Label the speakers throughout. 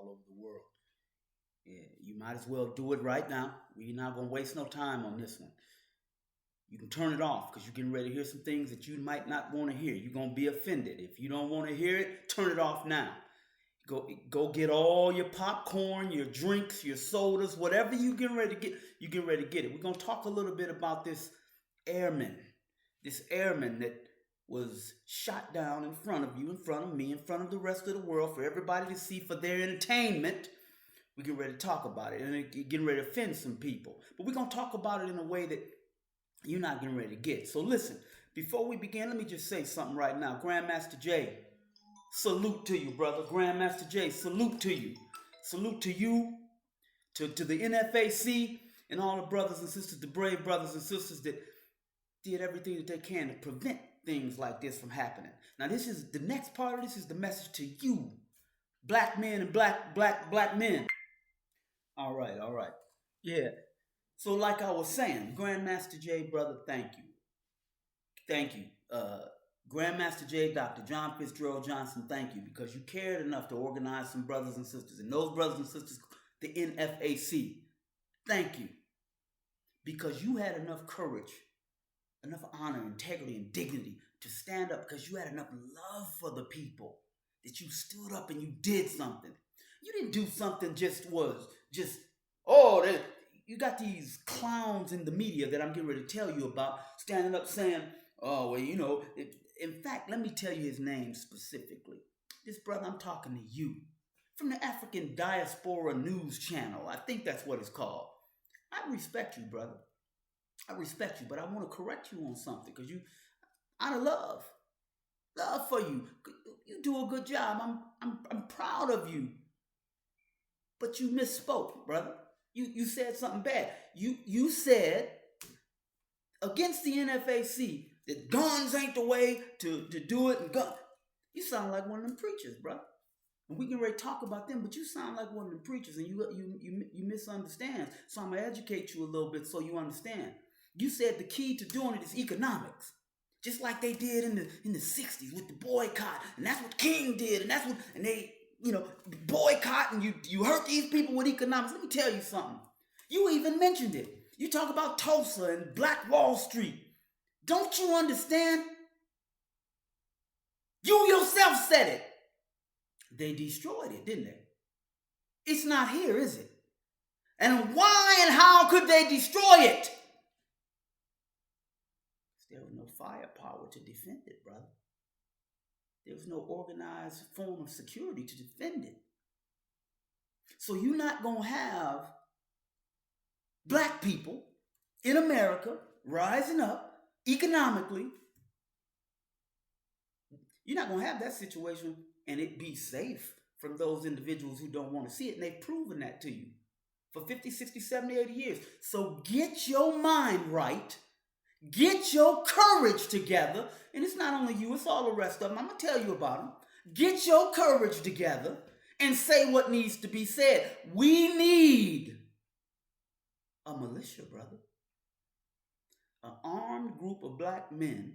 Speaker 1: all over the world. Yeah, you might as well do it right now. We're not going to waste no time on this one. You can turn it off because you're getting ready to hear some things that you might not want to hear. You're going to be offended. If you don't want to hear it, turn it off now. Go get all your popcorn, your drinks, your sodas, whatever you getting ready to get, you get ready to get it. We're going to talk a little bit about airman, this airman that was shot down in front of you, in front of me, in front of the rest of the world for everybody to see for their entertainment. We get ready to talk about it, and it getting ready to offend some people. But we're going to talk about it in a way that you're not getting ready to get. So listen, before we begin, let me just say something right now. Grandmaster Jay, salute to you, brother. Grandmaster Jay, salute to you. Salute to you, to the NFAC, and all the brothers and sisters, the brave brothers and sisters that did everything that they can to prevent things like this from happening. Now, this is the next part of this is the message to you, black men and black men. All right. Yeah. So like I was saying, Grandmaster J, brother, thank you. Thank you. Grandmaster J, Dr. John Fitzgerald Johnson, thank you, because you cared enough to organize some brothers and sisters. And those brothers and sisters, the NFAC, thank you. Because you had enough courage, enough honor, integrity, and dignity to stand up because you had enough love for the people that you stood up and you did something. You didn't do something you got these clowns in the media that I'm getting ready to tell you about standing up saying, oh, well, in fact, let me tell you his name specifically. This brother, I'm talking to you from the African Diaspora News Channel. I think that's what it's called. I respect you, brother. I respect you, but I want to correct you on something because out of love for you. You do a good job. I'm proud of you. But you misspoke, brother. You said something bad. You said against the NFAC that guns ain't the way to do it. And you sound like one of them preachers, bro. And we can really talk about them, but you sound like one of them preachers, and you misunderstand. So I'm gonna educate you a little bit so you understand. You said the key to doing it is economics, just like they did in the '60s with the boycott, and that's what King did, and they boycott, and you hurt these people with economics. Let me tell you something. You even mentioned it. You talk about Tulsa and Black Wall Street. Don't you understand? You yourself said it. They destroyed it, didn't they? It's not here, is it? And why and how could they destroy it? There was no firepower to defend it, brother. There was no organized form of security to defend it. So you're not going to have black people in America rising up economically. You're not going to have that situation and it be safe from those individuals who don't want to see it. And they've proven that to you for 50, 60, 70, 80 years. So get your mind right. Get your courage together. And it's not only you, it's all the rest of them. I'm going to tell you about them. Get your courage together and say what needs to be said. We need a militia, brother. An armed group of black men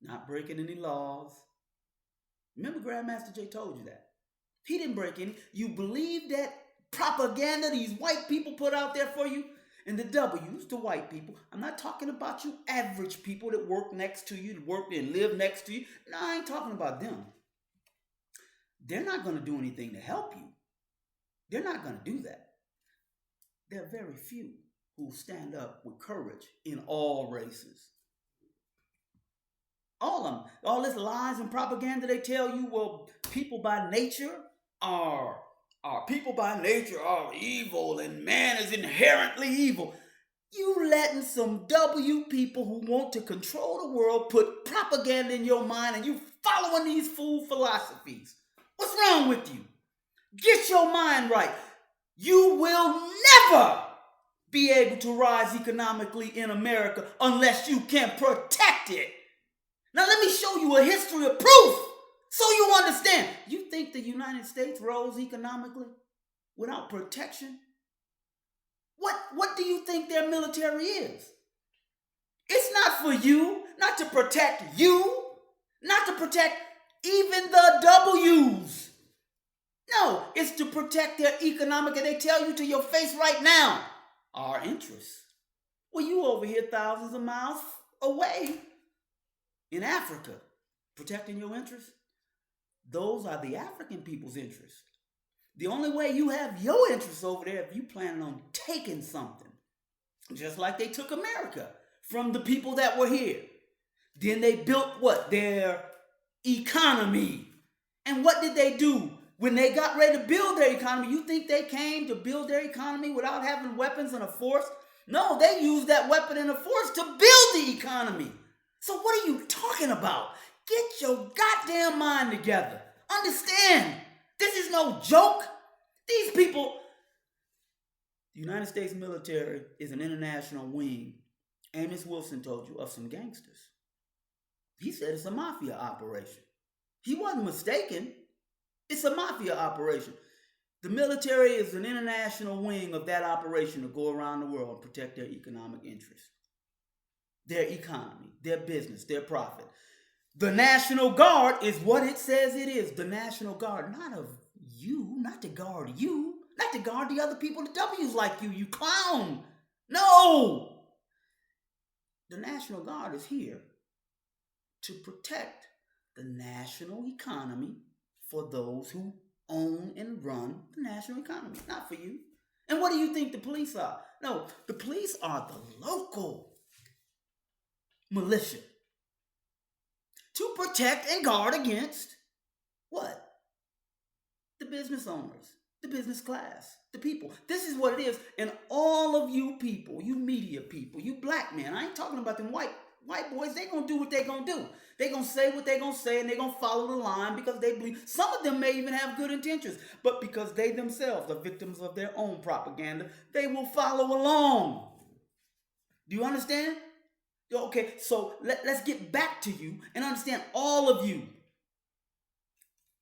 Speaker 1: not breaking any laws. Remember Grandmaster Jay told you that. He didn't break any. You believe that propaganda these white people put out there for you? And the W's, the white people. I'm not talking about you average people that work next to you, that work and live next to you. No, I ain't talking about them. They're not going to do anything to help you. They're not going to do that. There are very few who stand up with courage in all races. All of them. All this lies and propaganda they tell you, well, people by nature are evil and man is inherently evil. You letting some W people who want to control the world put propaganda in your mind and you following these fool philosophies. What's wrong with you? Get your mind right. You will never be able to rise economically in America unless you can protect it. Now let me show you a history of proof so you understand. You think the United States rose economically without protection? What do you think their military is? It's not for you, not to protect you, not to protect even the W's. No, it's to protect their economic, and they tell you to your face right now, our interests. Well, you over here thousands of miles away in Africa, protecting your interests. Those are the African people's interests. The only way you have your interests over there if you planning on taking something. Just like they took America from the people that were here. Then they built what? Their economy. And what did they do? When they got ready to build their economy, you think they came to build their economy without having weapons and a force? No, they used that weapon and a force to build the economy. So what are you talking about? Get your goddamn mind together. Understand, this is no joke. These people, the United States military is an international wing, Amos Wilson told you, of some gangsters. He said it's a mafia operation. He wasn't mistaken. It's a mafia operation. The military is an international wing of that operation to go around the world and protect their economic interests, their economy, their business, their profit. The National Guard is what it says it is. The National Guard, not of you, not to guard you, not to guard the other people, the W's like you clown. No! The National Guard is here to protect the national economy for those who own and run the national economy, not for you. And what do you think the police are? No, the police are the local militia to protect and guard against what? The business owners, the business class, the people. This is what it is. And all of you people, you media people, you black men, I ain't talking about them white boys, they gonna do what they gonna do. They gonna say what they gonna say, and they gonna follow the line because they believe. Some of them may even have good intentions, but because they themselves are victims of their own propaganda, they will follow along. Do you understand? Okay, so let's get back to you and understand, all of you.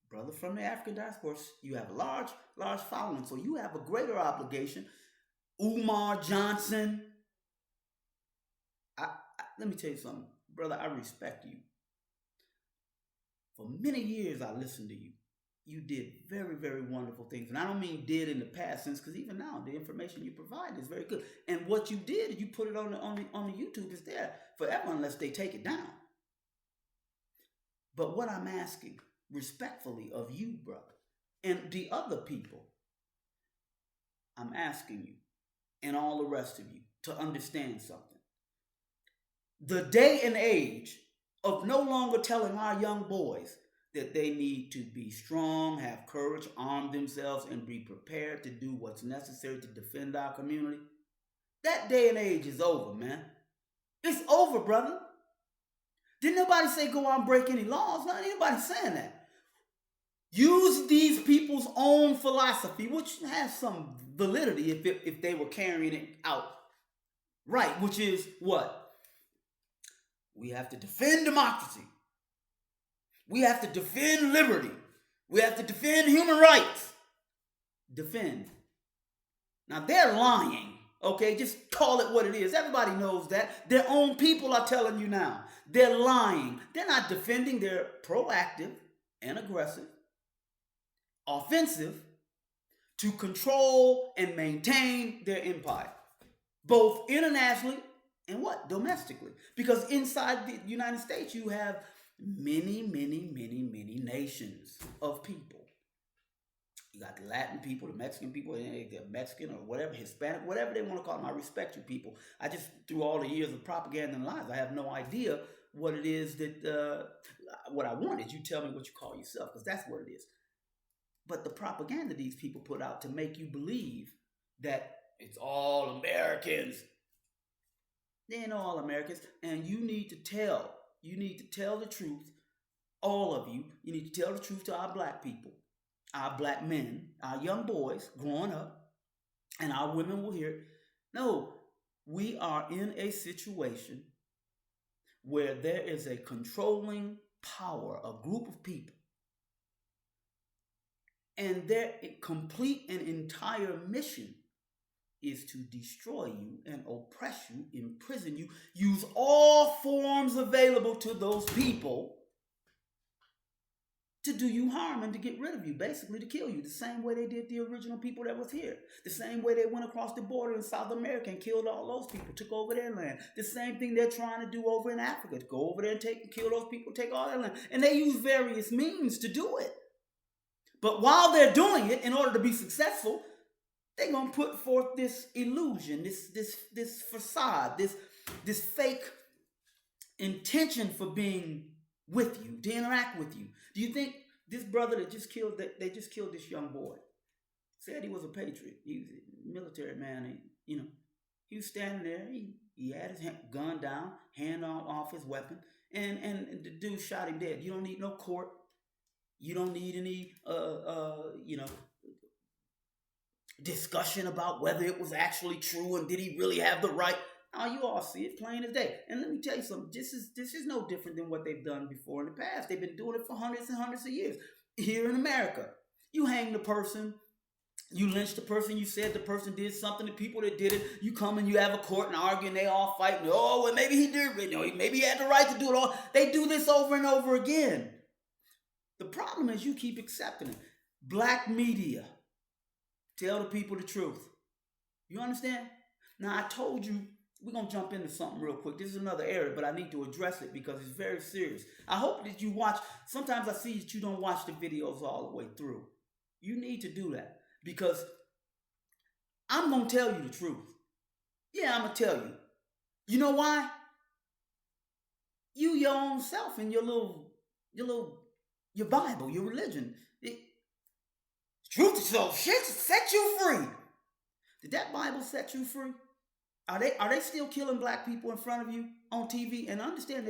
Speaker 1: Brother from the African diaspora, you have a large following, so you have a greater obligation. Umar Johnson. Let me tell you something, brother, I respect you. For many years, I listened to you. You did very, very wonderful things. And I don't mean did in the past sense, because even now, the information you provide is very good. And what you did, you put it on the YouTube, is there forever unless they take it down. But what I'm asking, respectfully, of you, brother, and the other people, I'm asking you, and all the rest of you, to understand something. The day and age of no longer telling our young boys that they need to be strong, have courage, arm themselves, and be prepared to do what's necessary to defend our community. That day and age is over, man. It's over, brother. Didn't nobody say go out and break any laws? Not anybody saying that. Use these people's own philosophy, which has some validity if they were carrying it out right, which is what? We have to defend democracy. We have to defend liberty. We have to defend human rights. Defend. Now they're lying, okay? Just call it what it is. Everybody knows that. Their own people are telling you now. They're lying. They're not defending. They're proactive and aggressive, offensive, to control and maintain their empire, both internationally and what? Domestically. Because inside the United States, you have many, many, many, many nations of people. You got the Latin people, the Mexican people, the Mexican or whatever, Hispanic, whatever they want to call them. I respect you people. I just, through all the years of propaganda and lies, I have no idea what it is that, what I want is you tell me what you call yourself, because that's what it is. But the propaganda these people put out to make you believe that it's all Americans. They ain't all Americans, and you need to tell the truth, all of you. You need to tell the truth to our black people, our black men, our young boys growing up, and our women will hear it. No, we are in a situation where there is a controlling power, a group of people, and their complete and entire mission is to destroy you and oppress you, imprison you, use all forms available to those people to do you harm and to get rid of you, basically to kill you, the same way they did the original people that was here, the same way they went across the border in South America and killed all those people, took over their land, the same thing they're trying to do over in Africa, to go over there and kill those people, take all their land, and they use various means to do it. But while they're doing it, in order to be successful, they're gonna put forth this illusion, this facade, this fake intention for being with you, to interact with you. Do you think this brother that just killed, they just killed this young boy, said he was a patriot, he was a military man, he was standing there, he had his gun down, hand off his weapon, and the dude shot him dead. You don't need no court. You don't need any, discussion about whether it was actually true and did he really have the right. Now you all see it plain as day. And let me tell you something. This is no different than what they've done before in the past. They've been doing it for hundreds and hundreds of years. Here in America, you hang the person, you lynch the person, you said the person did something, the people that did it, you come and you have a court and argue and they all fight. And, oh, well, maybe he did, maybe he had the right to do it all. They do this over and over again. The problem is you keep accepting it. Black media, tell the people the truth. You understand? Now, I told you, we're going to jump into something real quick. This is another area, but I need to address it because it's very serious. I hope that you watch. Sometimes I see that you don't watch the videos all the way through. You need to do that because I'm going to tell you the truth. Yeah, I'm going to tell you. You know why? You, your own self, and your Bible, your religion. Truth shall set you free. Did that Bible set you free? Are they still killing black people in front of you on TV? And understand,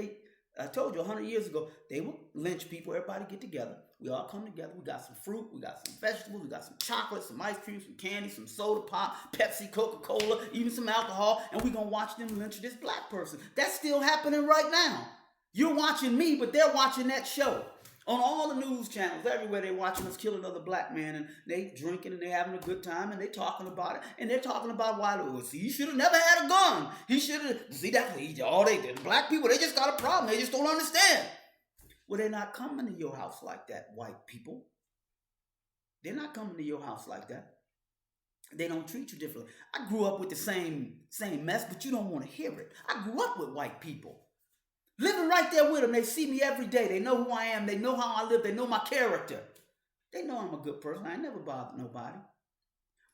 Speaker 1: I told you 100 years ago, they would lynch people. Everybody get together. We all come together. We got some fruit. We got some vegetables. We got some chocolate, some ice cream, some candy, some soda pop, Pepsi, Coca-Cola, even some alcohol. And we're going to watch them lynch this black person. That's still happening right now. You're watching me, but they're watching that show. On all the news channels, everywhere, they're watching us kill another black man, and they drinking and they having a good time, and they talking about it, and they're talking about why he should have never had a gun. He should have. See that? All they did, black people, they just got a problem. They just don't understand. Well, they're not coming to your house like that, white people. They're not coming to your house like that. They don't treat you differently. I grew up with the same mess, but you don't want to hear it. I grew up with white people. Living right there with them. They see me every day. They know who I am. They know how I live. They know my character. They know I'm a good person. I ain't never bothered nobody.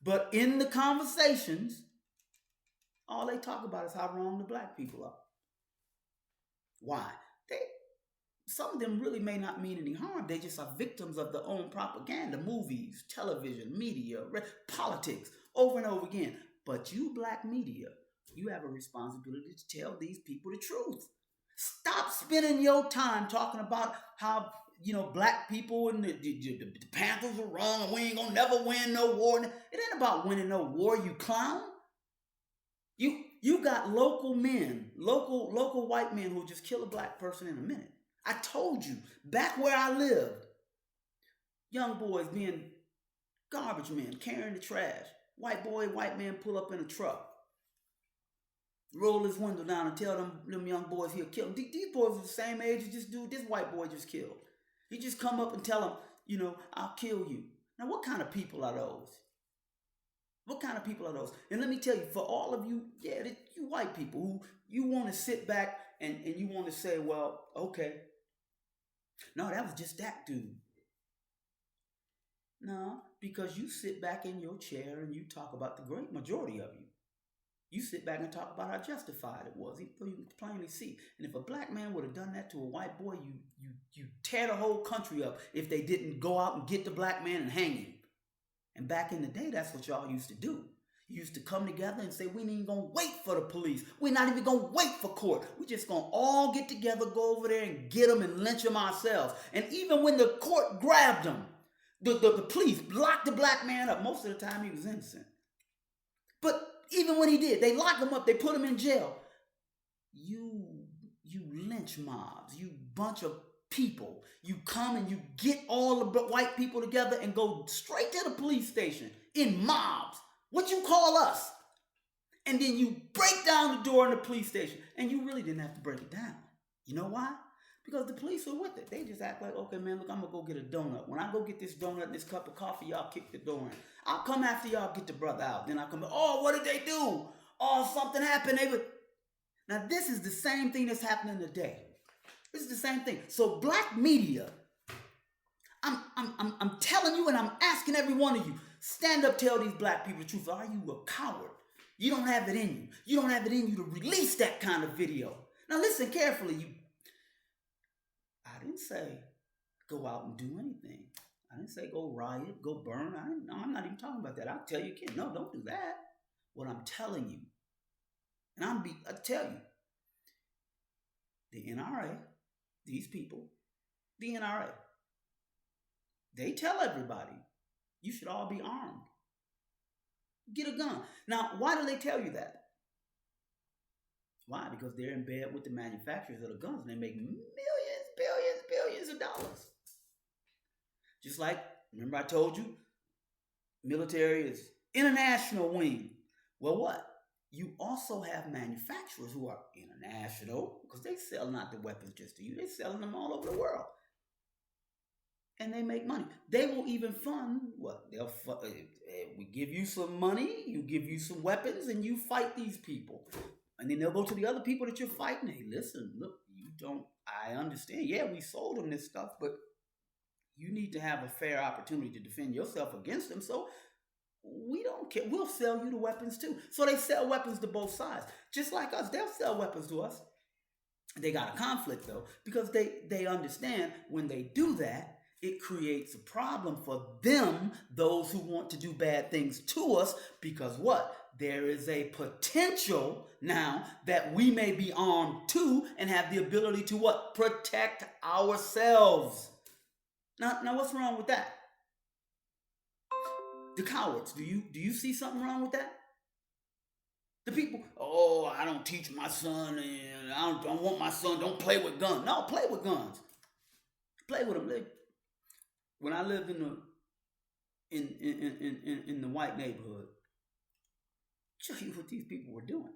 Speaker 1: But in the conversations, all they talk about is how wrong the black people are. Why? Some of them really may not mean any harm. They just are victims of their own propaganda, movies, television, media, politics, over and over again. But you, black media, you have a responsibility to tell these people the truth. Stop spending your time talking about how, black people and the Panthers are wrong and we ain't gonna never win no war. It ain't about winning no war, you clown. You got local men, local white men who will just kill a black person in a minute. I told you, back where I lived, young boys being garbage men, carrying the trash. White man pull up in a truck. Roll his window down and tell them young boys he'll kill them. These boys are the same age as this dude this white boy just killed. He just come up and tell them, I'll kill you. Now, what kind of people are those? What kind of people are those? And let me tell you, for all of you, you white people who you want to sit back and you want to say, well, okay. No, that was just that dude. No, because you sit back in your chair and you talk about the great majority of you. You sit back and talk about how justified it was. You can plainly see. And if a black man would have done that to a white boy, you tear the whole country up if they didn't go out and get the black man and hang him. And back in the day, that's what y'all used to do. You used to come together and say, we ain't even going to wait for the police. We're not even going to wait for court. We're just going to all get together, go over there and get them and lynch them ourselves. And even when the court grabbed them, the police locked the black man up. Most of the time, he was innocent. But even when he did, they lock him up, they put him in jail. You lynch mobs, you bunch of people. You come and you get all the white people together and go straight to the police station in mobs. What you call us? And then you break down the door in the police station. And you really didn't have to break it down. You know why? Because the police are with it. They just act like, okay, man, look, I'm going to go get a donut. When I go get this donut and this cup of coffee, y'all kick the door in. I'll come after y'all get the brother out. Then I'll come, oh, what did they do? Oh, something happened. Now, this is the same thing that's happening today. This is the same thing. So black media, I'm telling you and I'm asking every one of you, stand up, tell these black people the truth. Are you a coward? You don't have it in you. You don't have it in you to release that kind of video. Now listen carefully. I didn't say go out and do anything. I didn't say go riot, go burn. I'm not even talking about that. I'll tell you again, no, don't do that. What I'm telling you, and I tell you, the NRA, these people, the NRA, they tell everybody, you should all be armed. Get a gun. Now, why do they tell you that? Why? Because they're in bed with the manufacturers of the guns and they make millions, billions of dollars. Just like, remember I told you, military is international wing. Well, what? You also have manufacturers who are international because they sell not the weapons just to you. They're selling them all over the world. And they make money. They will even fund what? We give you some money, you give you some weapons, and you fight these people. And then they'll go to the other people that you're fighting. Hey, listen, look, I understand. Yeah, we sold them this stuff, but you need to have a fair opportunity to defend yourself against them. So we don't care. We'll sell you the weapons too. So they sell weapons to both sides. Just like us, they'll sell weapons to us. They got a conflict though, because they understand when they do that, it creates a problem for them, those who want to do bad things to us, because what? There is a potential now that we may be armed too and have the ability to what? Protect ourselves. Now what's wrong with that? The cowards, do you see something wrong with that? The people, oh, I don't teach my son and I don't want my son, don't play with guns. No, play with guns. Play with them. When I lived in the white neighborhood, show you what these people were doing.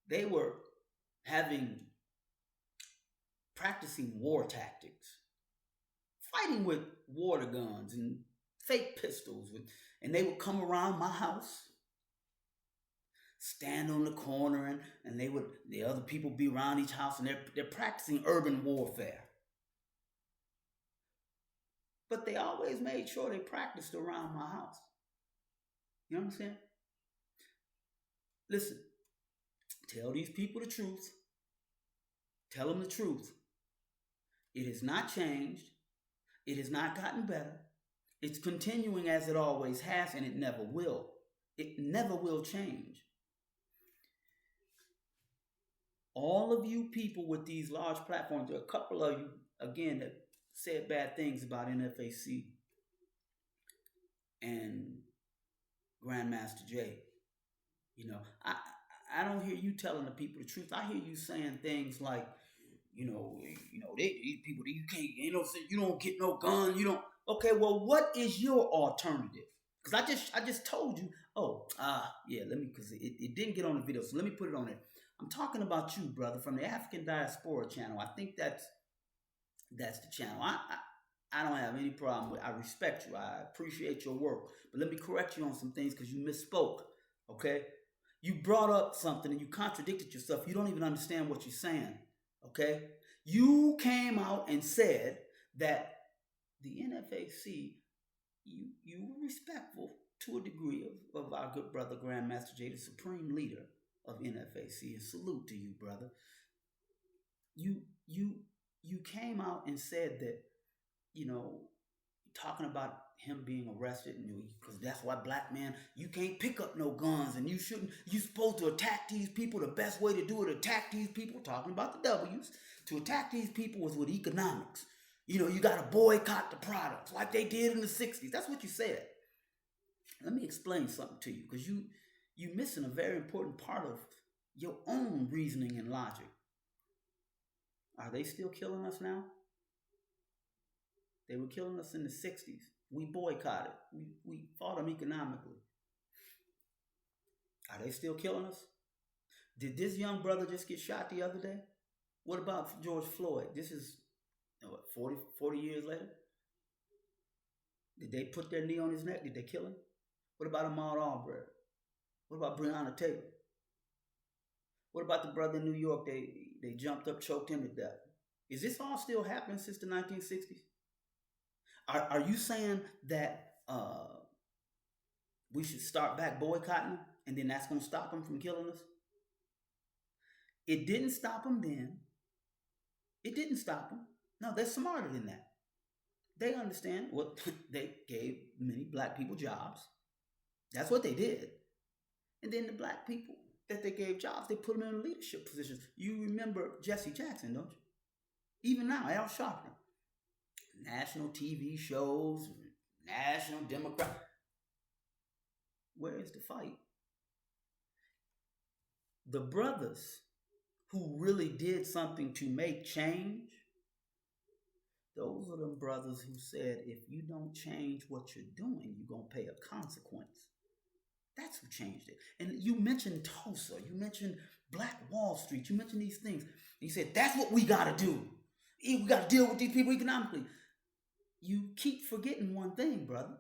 Speaker 1: They were practicing war tactics, fighting with water guns and fake pistols, and they would come around my house, stand on the corner, and the other people be around each house, and they're practicing urban warfare. But they always made sure they practiced around my house. You understand? Listen, tell these people the truth. Tell them the truth. It has not changed. It has not gotten better. It's continuing as it always has, and it never will. It never will change. All of you people with these large platforms, there are a couple of you, again, that said bad things about NFAC and Grandmaster Jay. You know, I don't hear you telling the people the truth. I hear you saying things like, these people, you can't, you don't get no gun. You don't. Okay, well, what is your alternative? Because I just told you. Because it didn't get on the video, so let me put it on it. I'm talking about you, brother, from the African Diaspora channel. I think that's the channel. I don't have any problem with. I respect you. I appreciate your work. But let me correct you on some things because you misspoke. Okay, you brought up something and you contradicted yourself. You don't even understand what you're saying. Okay, you came out and said that the NFAC, you were respectful to a degree of our good brother Grandmaster Jay, the supreme leader of NFAC, and salute to you, brother. You came out and said that, talking about him being arrested, because that's why black man, you can't pick up no guns, and you're supposed to attack these people. The best way to do it, attack these people, talking about the W's, to attack these people was with economics. You got to boycott the products like they did in the 60s. That's what you said. Let me explain something to you, because you're missing a very important part of your own reasoning and logic. Are they still killing us now? They were killing us in the 60s. We boycotted. We fought them economically. Are they still killing us? Did this young brother just get shot the other day? What about George Floyd? This is what, 40 years later? Did they put their knee on his neck? Did they kill him? What about Ahmaud Arbery? What about Breonna Taylor? What about the brother in New York? They jumped up, choked him to death. Is this all still happening since the 1960s? Are you saying that we should start back boycotting and then that's going to stop them from killing us? It didn't stop them then. It didn't stop them. No, they're smarter than that. They understand what they gave many black people jobs. That's what they did. And then the black people that they gave jobs, they put them in leadership positions. You remember Jesse Jackson, don't you? Even now, Al Sharpton. National TV shows, national Democrat. Where is the fight? The brothers who really did something to make change, those are the brothers who said, if you don't change what you're doing, you're going to pay a consequence. That's who changed it. And you mentioned Tulsa. You mentioned Black Wall Street. You mentioned these things. You said, that's what we got to do. We got to deal with these people economically. You keep forgetting one thing, brother.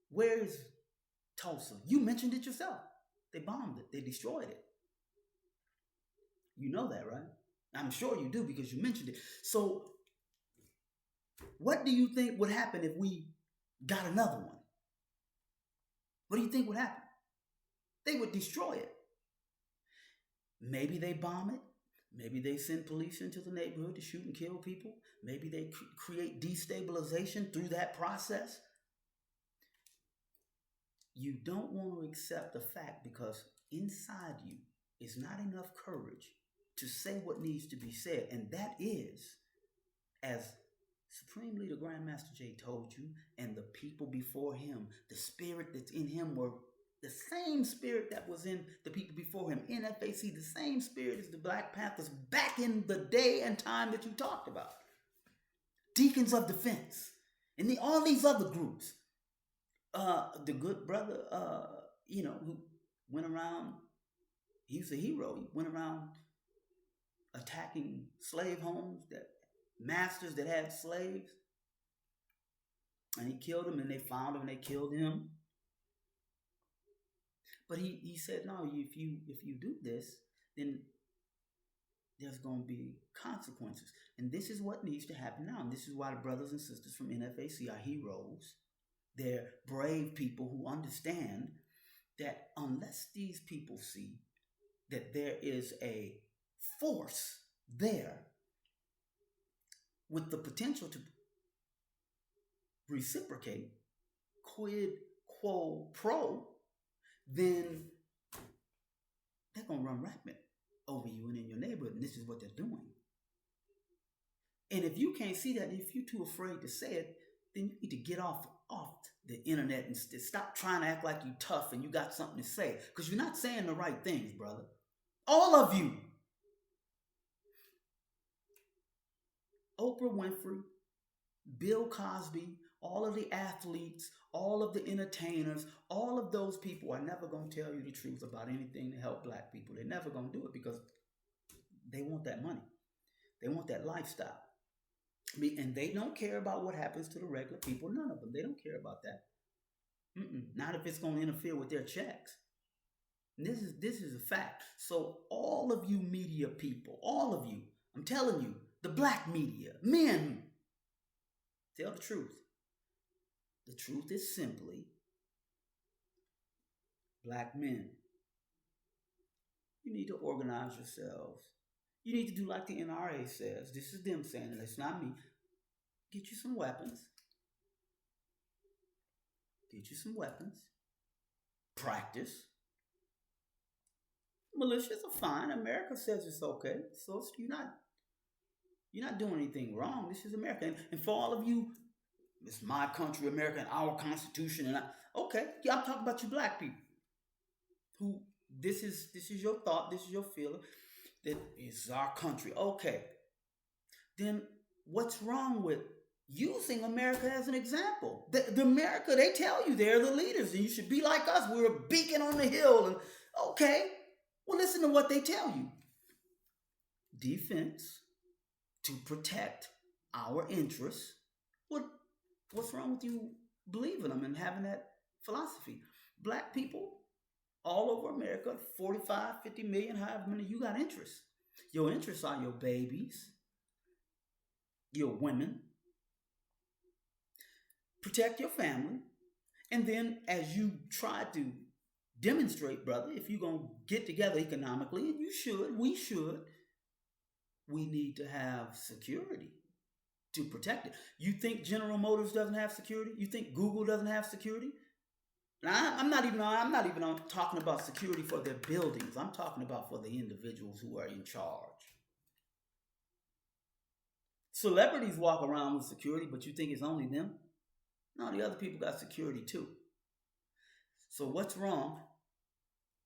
Speaker 1: Where is Tulsa? You mentioned it yourself. They bombed it. They destroyed it. You know that, right? I'm sure you do because you mentioned it. So what do you think would happen if we got another one? What do you think would happen? They would destroy it. Maybe they bomb it. Maybe they send police into the neighborhood to shoot and kill people. Maybe they create destabilization through that process. You don't want to accept the fact because inside you is not enough courage to say what needs to be said. And that is, as Supreme Leader Grandmaster Jay told you, and the people before him, the spirit that's in him were the same spirit that was in the people before him. NFAC, the same spirit as the Black Panthers back in the day and time that you talked about. Deacons of Defense, and all these other groups. The good brother, who went around, he was a hero. He went around attacking slave homes, that masters that had slaves. And he killed them, and they found him, and they killed him. But he said, no, if you do this, then there's going to be consequences. And this is what needs to happen now. And this is why the brothers and sisters from NFAC are heroes. They're brave people who understand that unless these people see that there is a force there with the potential to reciprocate, quid quo pro, then they're going to run rampant over you and in your neighborhood. And this is what they're doing. And if you can't see that, if you're too afraid to say it, then you need to get off the internet and stop trying to act like you tough and you got something to say. Because you're not saying the right things, brother. All of you. Oprah Winfrey, Bill Cosby, all of the athletes, all of the entertainers, all of those people are never going to tell you the truth about anything to help black people. They're never going to do it because they want that money. They want that lifestyle. And they don't care about what happens to the regular people. None of them. They don't care about that. Not if it's going to interfere with their checks. And this is a fact. So all of you media people, all of you, I'm telling you, the black media, men, tell the truth. The truth is simply, black men, you need to organize yourselves. You need to do like the NRA says. This is them saying it. It's not me. Get you some weapons. Get you some weapons. Practice. Militias are fine. America says it's okay. So you're not doing anything wrong. This is America. And for all of you, it's my country, America, and our Constitution. And I'm talking about you black people. Who this is your thought, this is your feeling. That is our country. Okay. Then what's wrong with using America as an example? The America, they tell you they're the leaders and you should be like us. We're a beacon on the hill. And okay, well, listen to what they tell you. Defense to protect our interests. What's wrong with you believing them and having that philosophy? Black people all over America, 45, 50 million, however many, you got interests. Your interests are your babies, your women, protect your family, and then as you try to demonstrate, brother, if you're going to get together economically, and we need to have security to protect it. You think General Motors doesn't have security? You think Google doesn't have security? Now, I'm not even talking about security for their buildings. I'm talking about for the individuals who are in charge. Celebrities walk around with security, but you think it's only them? No, the other people got security too. So what's wrong?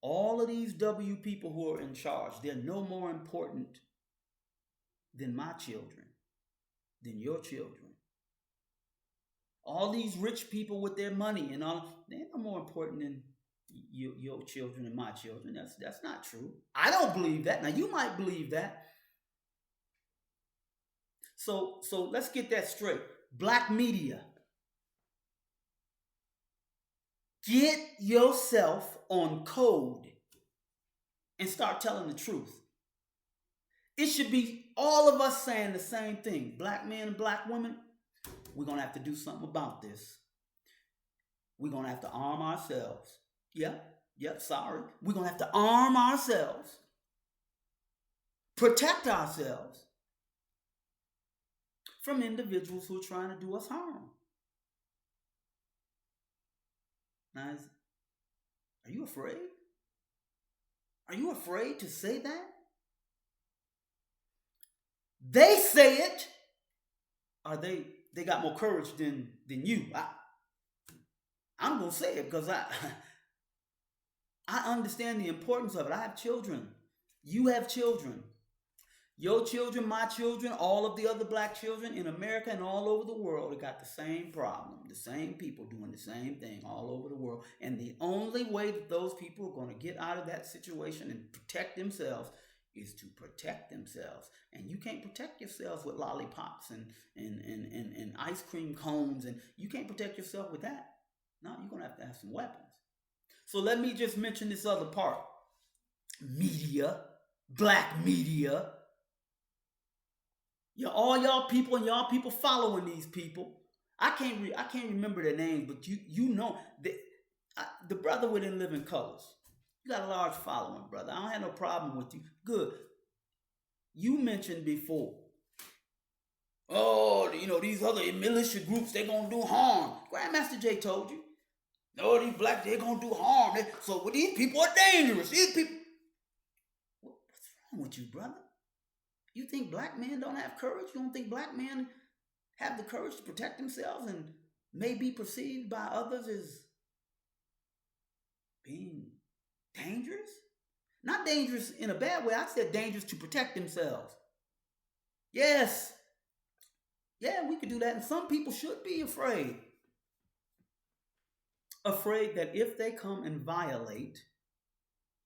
Speaker 1: All of these W people who are in charge, they're no more important than my children, than your children. All these rich people with their money and all, they're no more important than your children and my children. That's not true. I don't believe that. Now, you might believe that. So let's get that straight. Black media, get yourself on code and start telling the truth. It should be all of us saying the same thing. Black men and black women, we're going to have to do something about this. We're going to have to arm ourselves. Yep, sorry. We're going to have to arm ourselves, protect ourselves from individuals who are trying to do us harm. Now, are you afraid? Are you afraid to say that? They say it. Are they got more courage than you? I'm going to say it because I understand the importance of it. I have children. You have children. Your children, my children, all of the other black children in America and all over the world, they got the same problem. The same people doing the same thing all over the world. And the only way that those people are going to get out of that situation and protect themselves is to protect themselves. And you can't protect yourselves with lollipops and ice cream cones. And you can't protect yourself with that. No, you're going to have some weapons. So let me just mention this other part. Media, black media. All y'all people and y'all people following these people. I can't remember their names, but you know the brother with In Living Colors. You got a large following, brother. I don't have no problem with you. Good. You mentioned before. Oh, these other militia groups, they're gonna do harm. Grandmaster Jay told you. No, these blacks, they're gonna do harm. So these people are dangerous. These people. What's wrong with you, brother? You think black men don't have courage? You don't think black men have the courage to protect themselves and may be perceived by others as being dangerous? Not dangerous in a bad way. I said dangerous to protect themselves. Yes. Yeah, we could do that. And some people should be afraid. Afraid that if they come and violate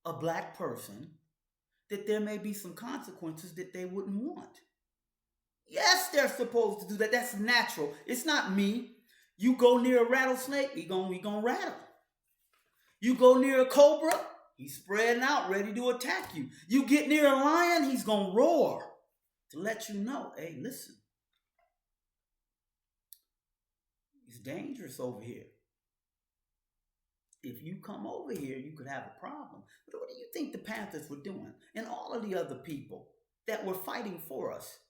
Speaker 1: a black person, that there may be some consequences that they wouldn't want. Yes, they're supposed to do that. That's natural. It's not me. You go near a rattlesnake, he gonna rattle. You go near a cobra, he's spreading out, ready to attack you. You get near a lion, he's gonna roar to let you know, hey, listen, it's dangerous over here. If you come over here, you could have a problem. But what do you think the Panthers were doing? And all of the other people that were fighting for us.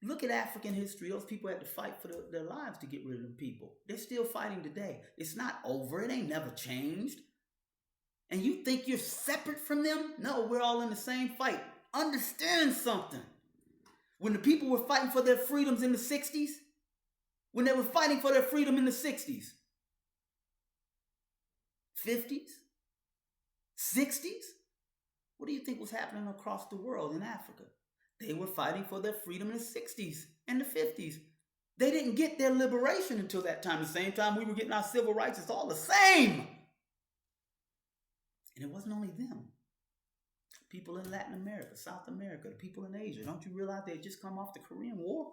Speaker 1: Look at African history. Those people had to fight for their lives to get rid of them people. They're still fighting today. It's not over. It ain't never changed. And you think you're separate from them? No, we're all in the same fight. Understand something. When the people were fighting for their freedoms in the 60s, when they were fighting for their freedom in the 60s, 50s, 60s, what do you think was happening across the world in Africa? They were fighting for their freedom in the 60s and the 50s. They didn't get their liberation until that time. The same time we were getting our civil rights, it's all the same. And it wasn't only them. people in Latin America, South America, the people in Asia. Don't you realize they had just come off the Korean War?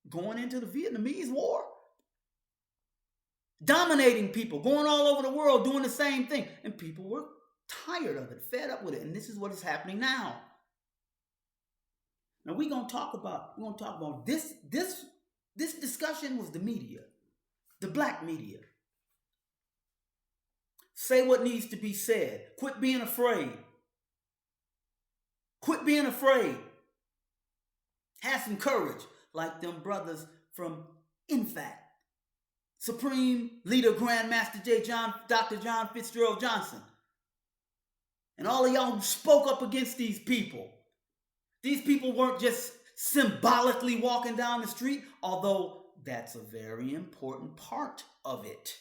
Speaker 1: Going into the Vietnamese War? Dominating people, going all over the world, doing the same thing. And people were tired of it, fed up with it. And this is what is happening now. Now we're gonna talk about this discussion was the media, the black media. Say what needs to be said. Quit being afraid. Quit being afraid. Have some courage, like them brothers from INFAC. Supreme Leader Grandmaster Dr. John Fitzgerald Johnson. And all of y'all who spoke up against these people. These people weren't just symbolically walking down the street, although that's a very important part of it.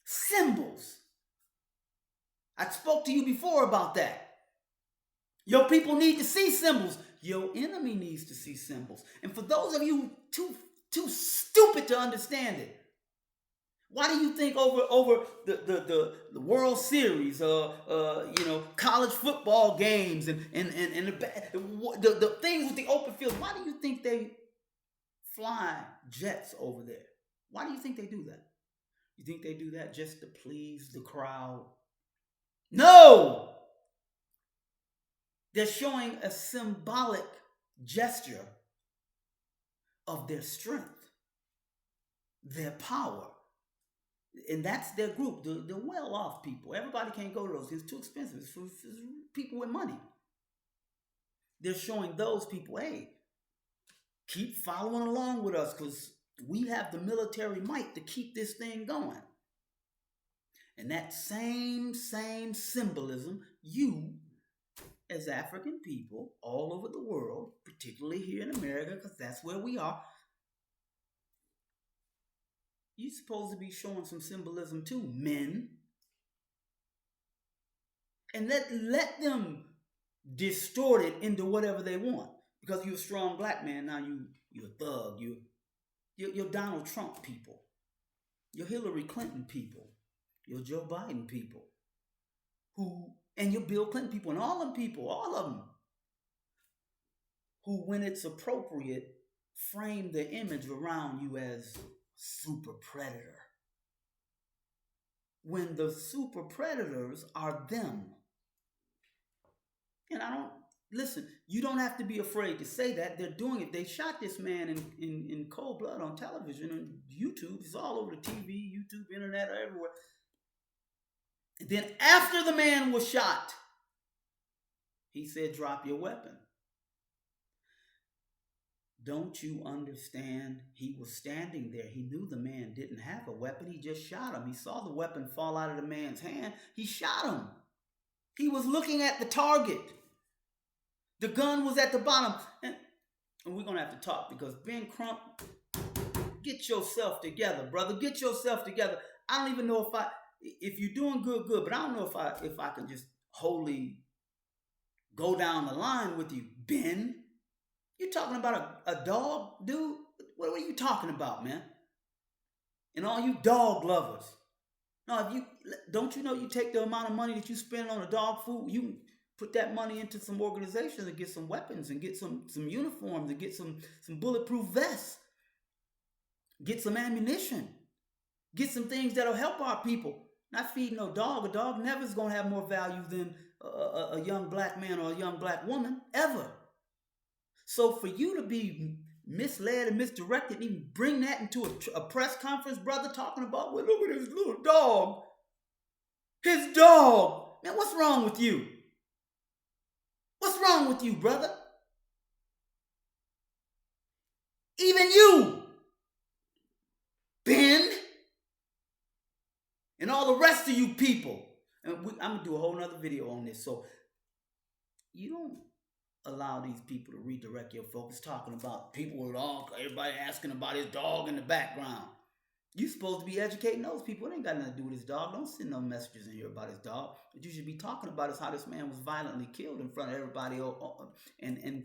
Speaker 1: Symbols. I spoke to you before about that. Your people need to see symbols. Your enemy needs to see symbols. And for those of you too stupid to understand it, why do you think over the World Series, college football games and the things with the open field, why do you think they fly jets over there? Why do you think they do that? You think they do that just to please the crowd? No! They're showing a symbolic gesture of their strength, their power. And that's their group, the well-off people. Everybody can't go to those. It's too expensive. It's for people with money. They're showing those people, hey, keep following along with us because we have the military might to keep this thing going. And that same symbolism, you, as African people all over the world, particularly here in America, because that's where we are, you're supposed to be showing some symbolism too, men. And let them distort it into whatever they want. Because you're a strong black man, now you're a thug. You're Donald Trump people. You're Hillary Clinton people. You're Joe Biden people. And you're Bill Clinton people, and all of them, who, when it's appropriate, frame the image around you as super predator. When the super predators are them. And you don't have to be afraid to say that. They're doing it. They shot this man in cold blood on television and YouTube. It's all over the TV, YouTube, internet, everywhere. And then after the man was shot, he said, drop your weapon. Don't you understand? He was standing there. He knew the man didn't have a weapon. He just shot him. He saw the weapon fall out of the man's hand. He shot him. He was looking at the target. The gun was at the bottom. And we're going to have to talk because Ben Crump, get yourself together, brother. Get yourself together. I don't even know if you're doing good, but I don't know if I can just wholly go down the line with you, Ben. You talking about a dog, dude? What are you talking about, man? And all you dog lovers. No, don't you know you take the amount of money that you spend on a dog food, you can put that money into some organizations and get some weapons and get some uniforms and get some bulletproof vests. Get some ammunition. Get some things that'll help our people. Not feeding no dog. A dog never is going to have more value than a young black man or a young black woman, ever. So for you to be misled and misdirected, and even bring that into a press conference, brother, talking about, well, look at his little dog. His dog. Man, what's wrong with you? What's wrong with you, brother? Even you, Ben, and all the rest of you people. And I'm going to do a whole nother video on this. So you don't allow these people to redirect your focus, talking about people with all, everybody asking about his dog in the background. You're supposed to be educating those people. It ain't got nothing to do with his dog. Don't send no messages in here about his dog. What you should be talking about is how this man was violently killed in front of everybody. And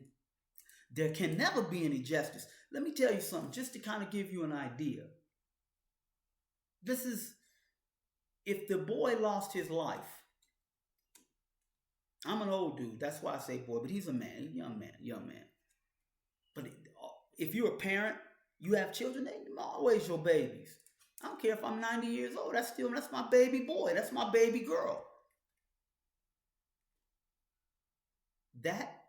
Speaker 1: there can never be any justice. Let me tell you something, just to kind of give you an idea. This is, if the boy lost his life, I'm an old dude. That's why I say boy, but he's a man, young man, young man. But if you're a parent, you have children, they always your babies. I don't care if I'm 90 years old. That's my baby boy. That's my baby girl. That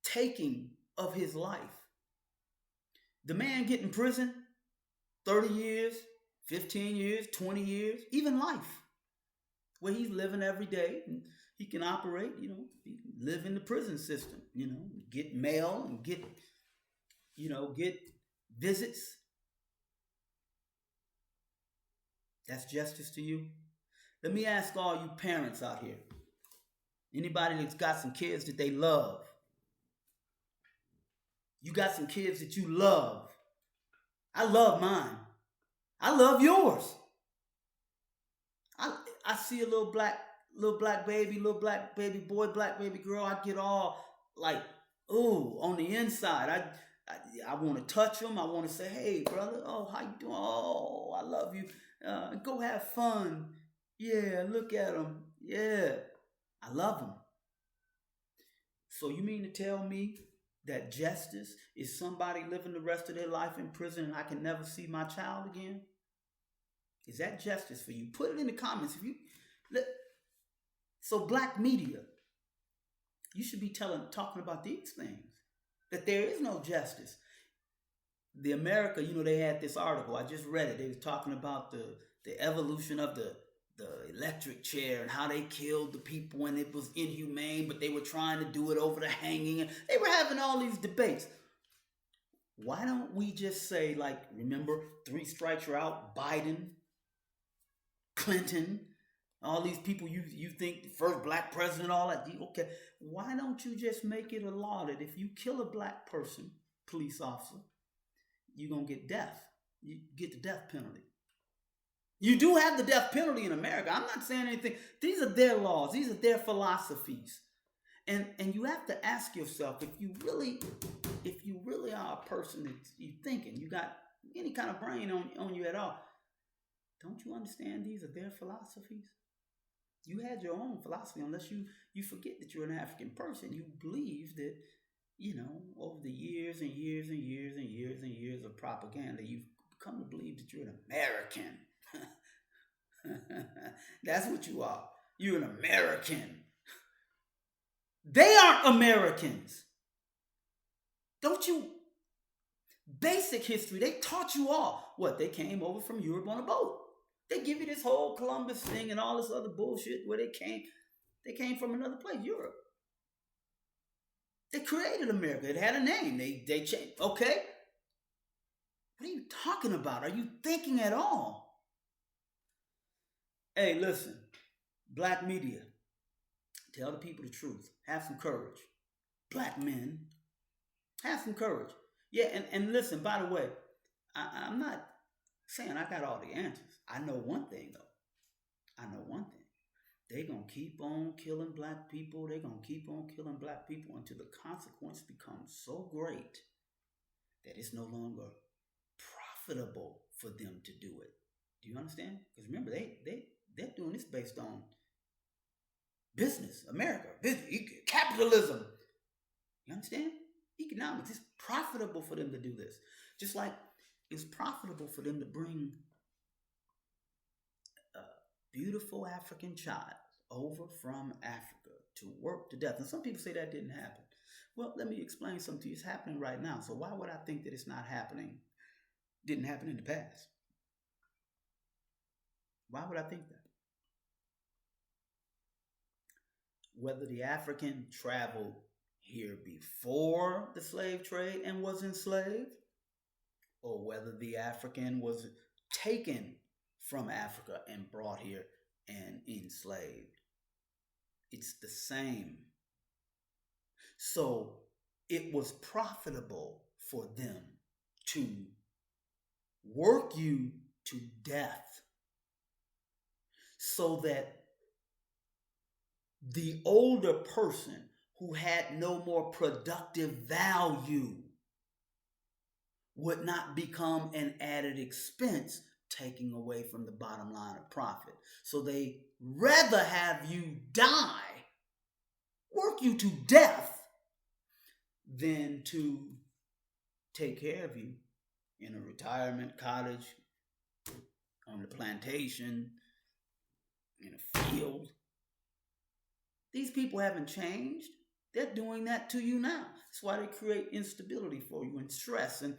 Speaker 1: taking of his life. The man get in prison 30 years, 15 years, 20 years, even life, where he's living every day and he can operate, he can live in the prison system, get mail and get visits. That's justice to you. Let me ask all you parents out here. Anybody that's got some kids that they love. You got some kids that you love. I love mine. I love yours. I see a little black baby, little black baby boy, black baby girl. I get all like, ooh, on the inside. I want to touch them. I want to say, hey, brother, oh, how you doing? Oh, I love you. Go have fun. Yeah, look at them. Yeah, I love them. So you mean to tell me that justice is somebody living the rest of their life in prison and I can never see my child again? Is that justice for you? Put it in the comments. So black media, you should be talking about these things, that there is no justice. The America, they had this article. I just read it. They was talking about the evolution of the electric chair and how they killed the people and it was inhumane, but they were trying to do it over the hanging. They were having all these debates. Why don't we just say, like, remember, 3 strikes you're out, Biden, Clinton, all these people you think the first black president, all that. Okay, why don't you just make it a law that if you kill a black person, police officer, you're going to get death. You get the death penalty. You do have the death penalty in America. I'm not saying anything. These are their laws. These are their philosophies. And you have to ask yourself, if you really are a person that you thinking, you got any kind of brain on you at all, don't you understand these are their philosophies? You had your own philosophy, unless you forget that you're an African person. You believe that, over the years and years and years and years and years of propaganda, you've come to believe that you're an American. That's what you are. You're an American. They aren't Americans. Don't you? Basic history, they taught you all. What? They came over from Europe on a boat. They give you this whole Columbus thing and all this other bullshit where they came from another place, Europe. They created America. It had a name. They changed. Okay? What are you talking about? Are you thinking at all? Hey, listen. Black media. Tell the people the truth. Have some courage. Black men. Have some courage. Yeah, and listen, by the way, I'm not saying I got all the answers. I know one thing, though. I know one thing. They're going to keep on killing black people. They're going to keep on killing black people until the consequence becomes so great that it's no longer profitable for them to do it. Do you understand? Because remember, they're doing this based on business, America, business, capitalism. You understand? Economics. It's profitable for them to do this. Just like it's profitable for them to bring a beautiful African child over from Africa to work to death. And some people say that didn't happen. Well, let me explain something to you. It's happening right now. So why would I think that it's not happening? Didn't happen in the past. Why would I think that? Whether the African traveled here before the slave trade and was enslaved, or whether the African was taken from Africa and brought here and enslaved, it's the same. So it was profitable for them to work you to death so that the older person who had no more productive value would not become an added expense, taking away from the bottom line of profit. So they rather have you die work you to death than to take care of you in a retirement cottage, on the plantation, in a field. These people haven't changed. They're doing that to you now. That's why they create instability for you and stress. And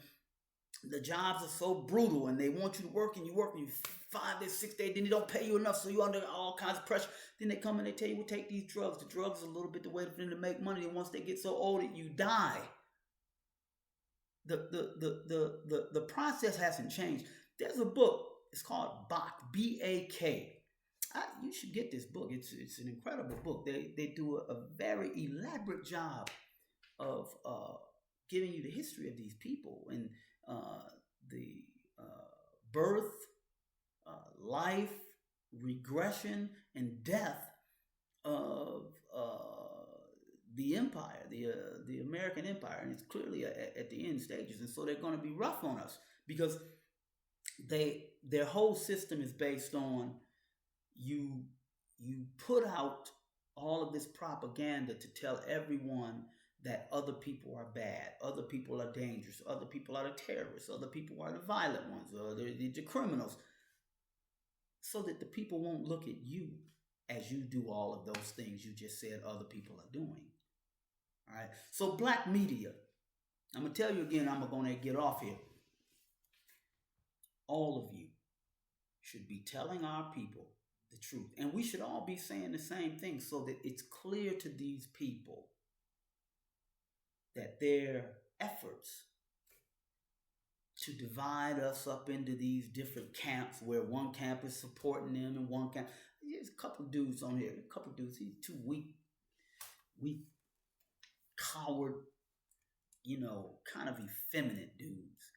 Speaker 1: the jobs are so brutal and they want you to work and you work and you 5 days, 6 days, then they don't pay you enough. So you're under all kinds of pressure. Then they come and they tell you, well, take these drugs. The drugs are a little bit the way for them to make money. And once they get so old that you die. The process hasn't changed. There's a book. It's called Bach, B-A-K. You should get this book. It's an incredible book. They do a very elaborate job of giving you the history of these people and the birth, life, regression, and death of the empire, the American empire, and it's clearly at the end stages. And so they're going to be rough on us because their whole system is based on you put out all of this propaganda to tell everyone that other people are bad, other people are dangerous, other people are the terrorists, other people are the violent ones, or the criminals, so that the people won't look at you as you do all of those things you just said other people are doing. All right. So black media, I'm going to tell you again, I'm going to get off here. All of you should be telling our people the truth. And we should all be saying the same thing so that it's clear to these people that their efforts to divide us up into these different camps where one camp is supporting them and one camp. There's a couple of dudes on here. A couple of dudes. He's too weak, coward, kind of effeminate dudes.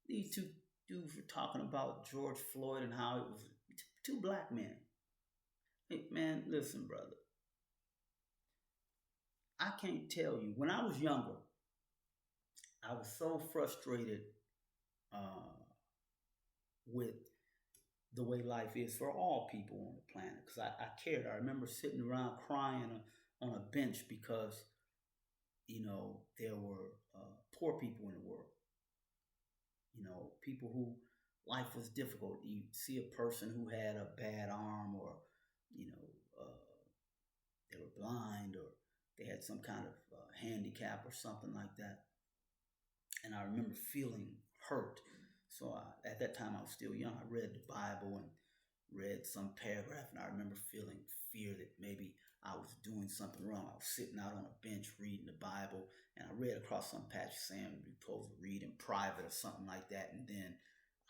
Speaker 1: These two dudes were talking about George Floyd and how it was two black men. Hey, man, listen, brother. I can't tell you. When I was younger, I was so frustrated with the way life is for all people on the planet because I cared. I remember sitting around crying on a bench because, there were poor people in the world. People who life was difficult. You see a person who had a bad arm or, they were blind or they had some kind of handicap or something like that. And I remember feeling hurt. So at that time, I was still young. I read the Bible and read some paragraph, and I remember feeling fear that maybe I was doing something wrong. I was sitting out on a bench reading the Bible, and I read across some passage saying you're supposed to read in private or something like that. And then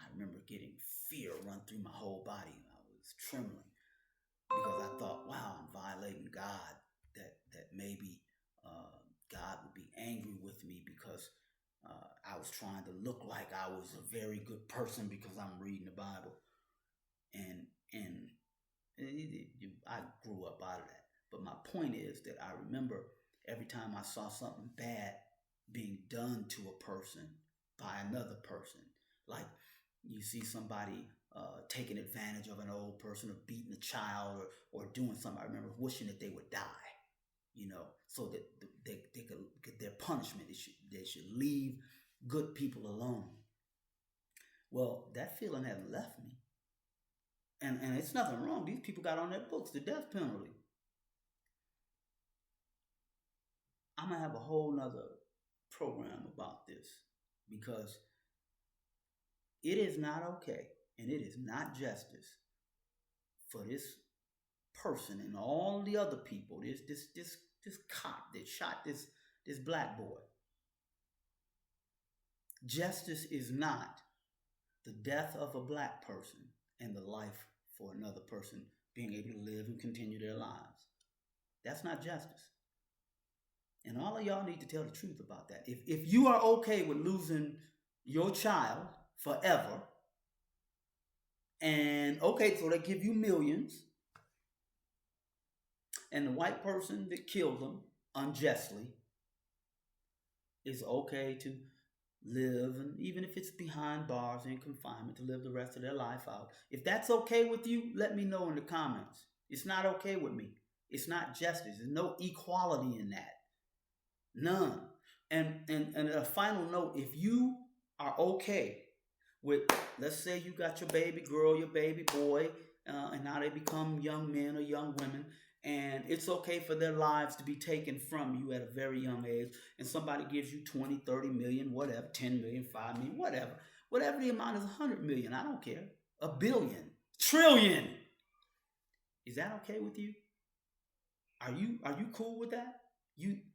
Speaker 1: I remember getting fear run through my whole body. I was trembling because I thought, wow, I'm violating God, that maybe God would be angry with me because I was trying to look like I was a very good person because I'm reading the Bible. And I grew up out of that. But my point is that I remember every time I saw something bad being done to a person by another person, like you see somebody taking advantage of an old person or beating a child or doing something. I remember wishing that they would die, so that they could get their punishment. They should leave good people alone. Well, that feeling hasn't left me. And it's nothing wrong. These people got on their books the death penalty. I'm going to have a whole nother program about this because it is not okay and it is not justice for this person and all the other people, this cop that shot this black boy. Justice is not the death of a black person and the life for another person being able to live and continue their lives. That's not justice. And all of y'all need to tell the truth about that. If you are okay with losing your child forever, and okay, so they give you millions, and the white person that killed them unjustly is okay to live, and even if it's behind bars in confinement, to live the rest of their life out. If that's okay with you, let me know in the comments. It's not okay with me. It's not justice. There's no equality in that. None. And a final note, if you are okay with, let's say you got your baby girl, your baby boy, and now they become young men or young women, and it's okay for their lives to be taken from you at a very young age, and somebody gives you 20, 30 million, whatever, 10 million, 5 million, whatever. Whatever the amount is, 100 million, I don't care. A billion, trillion. Is that okay with you? Are you cool with that?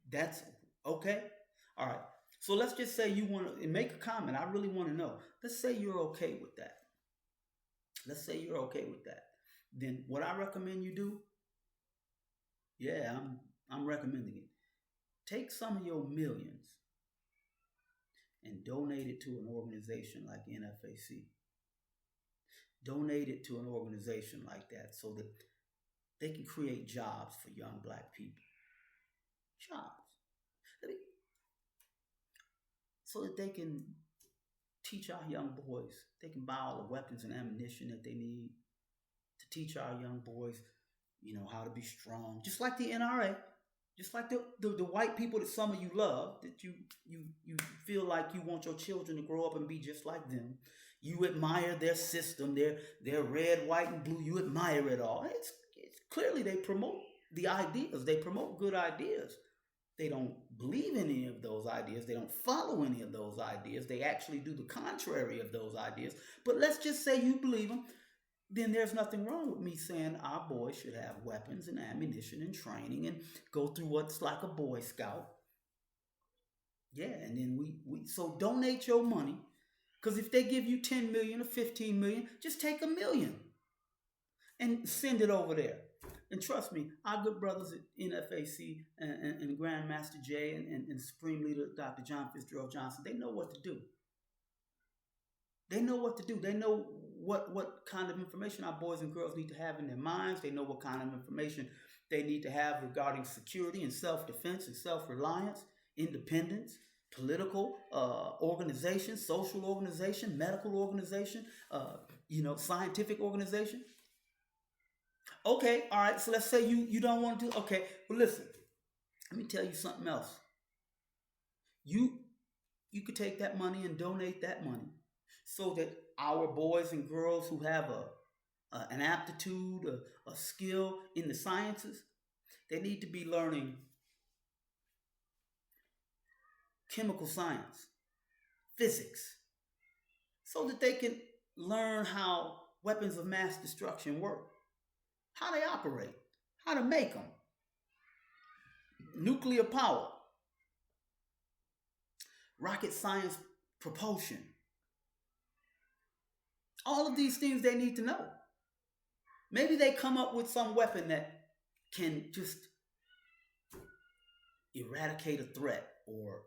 Speaker 1: That's okay? All right. So let's just say you want to make a comment. I really want to know. Let's say you're okay with that. Let's say you're okay with that. Then what I recommend you do, yeah, I'm recommending it. Take some of your millions and donate it to an organization like NFAC. Donate it to an organization like that so that they can create jobs for young black people. Jobs. So that they can teach our young boys. They can buy all the weapons and ammunition that they need to teach our young boys, how to be strong. Just like the NRA. Just like the white people that some of you love, that you feel like you want your children to grow up and be just like them. You admire their system, their red, white, and blue. You admire it all. It's clearly they promote the ideas. They promote good ideas. They don't believe in any of those ideas. They don't follow any of those ideas. They actually do the contrary of those ideas. But let's just say you believe them. Then there's nothing wrong with me saying our boys should have weapons and ammunition and training and go through what's like a Boy Scout. Yeah, and then so donate your money, because if they give you 10 million or 15 million, just take $1 million and send it over there. And trust me, our good brothers at NFAC and Grandmaster Jay and Supreme Leader Dr. John Fitzgerald Johnson, they know what to do. They know what to do. They know what kind of information our boys and girls need to have in their minds. They know what kind of information they need to have regarding security and self-defense and self-reliance, independence, political organization, social organization, medical organization, scientific organization. Okay, all right, so let's say you don't want to do, okay, well listen, let me tell you something else. You could take that money and donate that money so that our boys and girls who have an aptitude, a skill in the sciences, they need to be learning chemical science, physics, so that they can learn how weapons of mass destruction work, how they operate, how to make them, nuclear power, rocket science propulsion. All of these things they need to know. Maybe they come up with some weapon that can just eradicate a threat or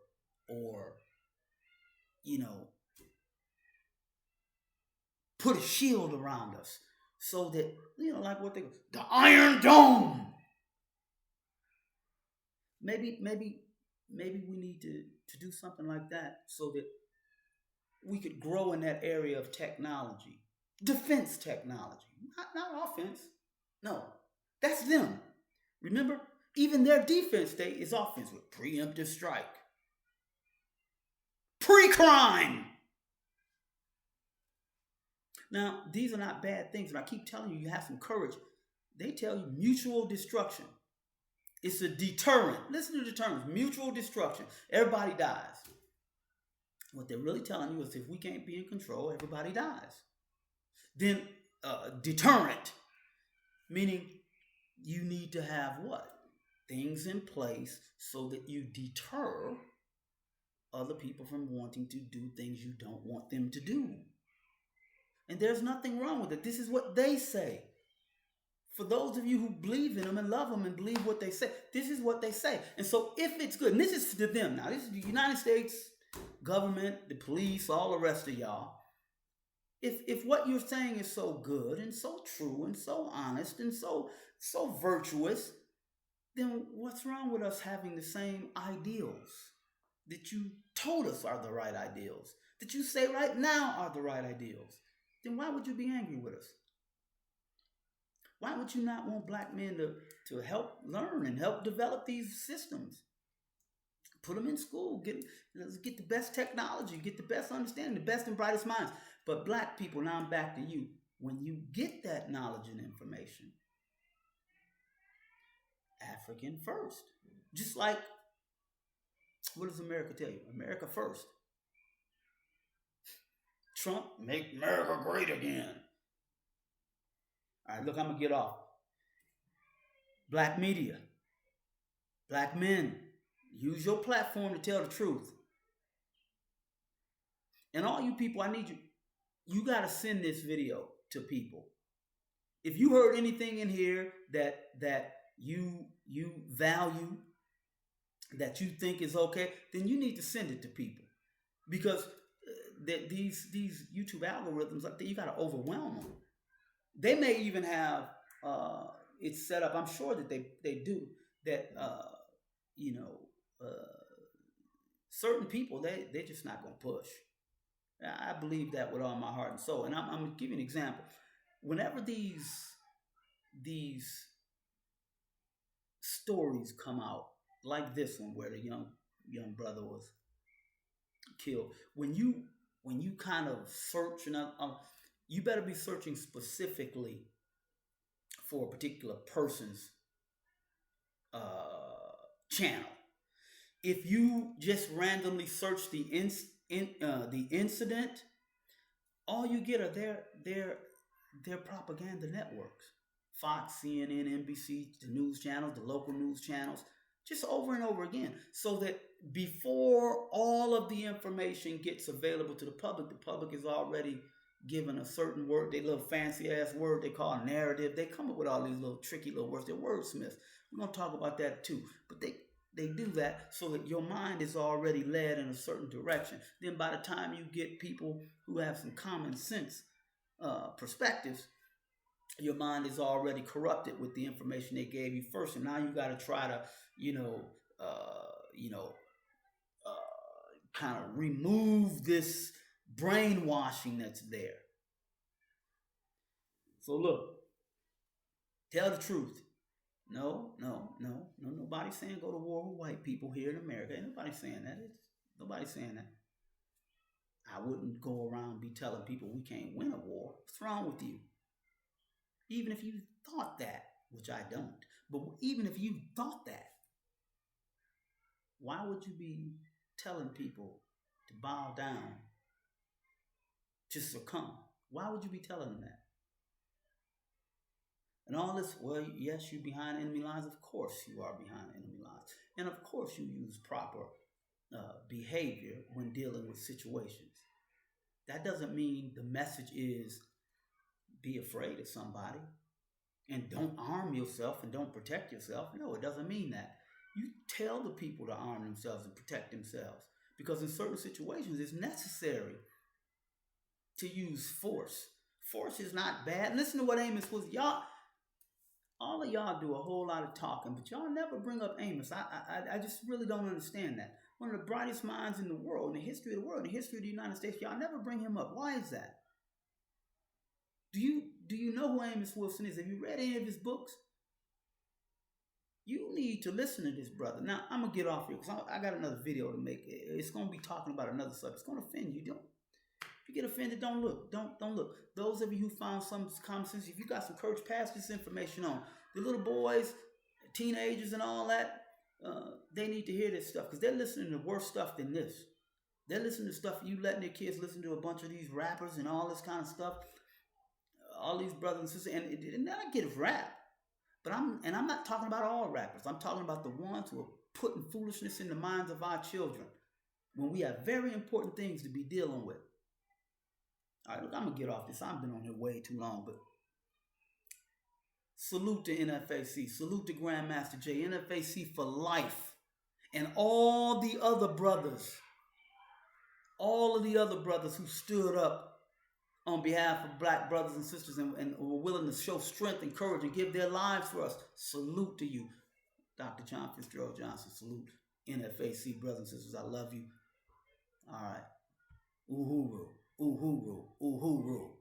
Speaker 1: put a shield around us so that, like what the Iron Dome. Maybe we need to do something like that so that we could grow in that area of technology, defense technology, not offense. No, that's them. Remember, even their defense state is offense with preemptive strike, pre-crime. Now, these are not bad things, and I keep telling you, you have some courage. They tell you mutual destruction. It's a deterrent. Listen to the terms, mutual destruction. Everybody dies. What they're really telling you is if we can't be in control, everybody dies. Then deterrent, meaning you need to have what? Things in place so that you deter other people from wanting to do things you don't want them to do. And there's nothing wrong with it. This is what they say. For those of you who believe in them and love them and believe what they say, this is what they say. And so if it's good, and this is to them now, this is the United States government, the police, all the rest of y'all. If what you're saying is so good and so true and so honest and so virtuous, then what's wrong with us having the same ideals that you told us are the right ideals, that you say right now are the right ideals? Then why would you be angry with us? Why would you not want black men to help learn and help develop these systems? Put them in school. Get the best technology. Get the best understanding. The best and brightest minds. But black people, now I'm back to you. When you get that knowledge and information, African first. Just like, what does America tell you? America first. Trump, make America great again. All right, look, I'm going to get off. Black media. Black men. Use your platform to tell the truth. And all you people, I need you. You got to send this video to people. If you heard anything in here that you value, that you think is okay, then you need to send it to people, because these YouTube algorithms, like, you got to overwhelm them. They may even have it set up. I'm sure that they do that. Certain people, they're just not going to push. I believe that with all my heart and soul. And I'm going to give you an example. Whenever these stories come out, like this one where the young brother was killed, when you kind of search, and you better be searching specifically for a particular person's channel. If you just randomly search the incident, all you get are their propaganda networks. Fox, CNN, NBC, the news channels, the local news channels, just over and over again. So that before all of the information gets available to the public is already given a certain word, they little fancy ass word they call narrative. They come up with all these little tricky little words. They're wordsmiths. We're going to talk about that too. But they do that so that your mind is already led in a certain direction. Then by the time you get people who have some common sense perspectives, your mind is already corrupted with the information they gave you first. And now you got to try to, kind of remove this brainwashing that's there. So look, tell the truth. No, nobody's saying go to war with white people here in America. Ain't nobody saying that. Nobody's saying that. I wouldn't go around be telling people we can't win a war. What's wrong with you? Even if you thought that, which I don't, but even if you thought that, why would you be telling people to bow down, to succumb? Why would you be telling them that? And all this, well, yes, you're behind enemy lines. Of course you are behind enemy lines. And of course you use proper behavior when dealing with situations. That doesn't mean the message is be afraid of somebody and don't arm yourself and don't protect yourself. No, it doesn't mean that. You tell the people to arm themselves and protect themselves, because in certain situations it's necessary to use force. Force is not bad. Listen to what Amos was. All of y'all do a whole lot of talking, but y'all never bring up Amos. I just really don't understand that. One of the brightest minds in the world, in the history of the world, in the history of the United States, y'all never bring him up. Why is that? Do you know who Amos Wilson is? Have you read any of his books? You need to listen to this brother. Now, I'm going to get off here because I got another video to make. It's going to be talking about another subject. It's going to offend you. If you get offended, don't look. Don't look. Those of you who found some common sense, if you got some courage, pass this information on. The little boys, teenagers and all that, they need to hear this stuff because they're listening to worse stuff than this. They're listening to stuff, you letting their kids listen to a bunch of these rappers and all this kind of stuff. All these brothers and sisters, and I get rap. But I'm not talking about all rappers. I'm talking about the ones who are putting foolishness in the minds of our children when we have very important things to be dealing with. All right, look, I'm going to get off this. I've been on here way too long, but salute to NFAC. Salute to Grandmaster Jay. NFAC for life. And all the other brothers. All of the other brothers who stood up on behalf of black brothers and sisters and were willing to show strength and courage and give their lives for us. Salute to you. Dr. John Fitzgerald Johnson. Salute. NFAC brothers and sisters. I love you. All right. Uhuru. Uhuru. Uhuru.